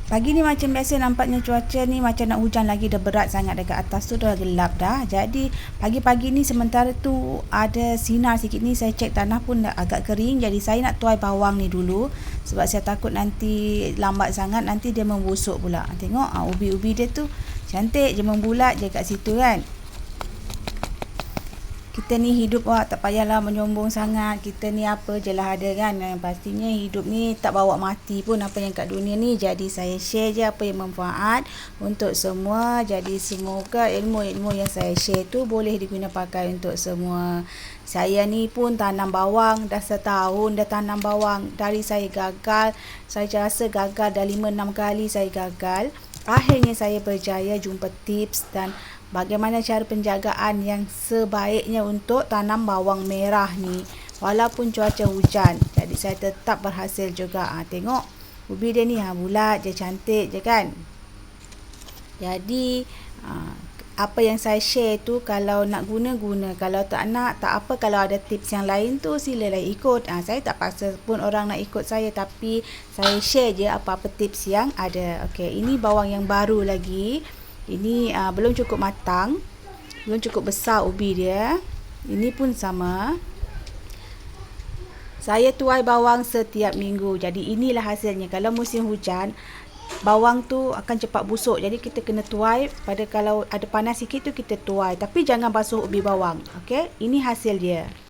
Pagi ni macam biasa nampaknya cuaca ni macam nak hujan lagi, dah berat sangat dekat atas tu, dah gelap dah. Jadi pagi-pagi ni sementara tu ada sinar sikit ni, saya cek tanah pun dah agak kering. Jadi saya nak tuai bawang ni dulu sebab saya takut nanti lambat sangat nanti dia membusuk pula. Tengok ubi-ubi dia tu cantik je, membulat je kat situ kan. Kita ni hidup tak payahlah menyombong sangat. Kita ni apa je lah ada kan. Pastinya hidup ni tak bawa mati pun apa yang kat dunia ni. Jadi saya share je apa yang manfaat untuk semua. Jadi semoga ilmu-ilmu yang saya share tu boleh diguna pakai untuk semua. Saya ni pun tanam bawang dah setahun dah tanam bawang. Dari saya gagal, saya rasa gagal dah 5-6 kali saya gagal. Akhirnya saya berjaya jumpa tips dan bagaimana cara penjagaan yang sebaiknya untuk tanam bawang merah ni walaupun cuaca hujan. Jadi saya tetap berhasil juga. Tengok ubi dia ni bulat je, cantik je kan. Jadi apa yang saya share tu kalau nak guna, kalau tak nak tak apa. Kalau ada tips yang lain tu silalah ikut. Saya tak paksa pun orang nak ikut saya, tapi saya share je apa-apa tips yang ada. Okey, ini bawang yang baru lagi. Ini belum cukup matang, belum cukup besar ubi dia. Ini pun sama. Saya tuai bawang setiap minggu. Jadi inilah hasilnya. Kalau musim hujan, bawang tu akan cepat busuk. Jadi kita kena tuai pada kalau ada panas sikit tu kita tuai. Tapi jangan basuh ubi bawang. Okey, ini hasil dia.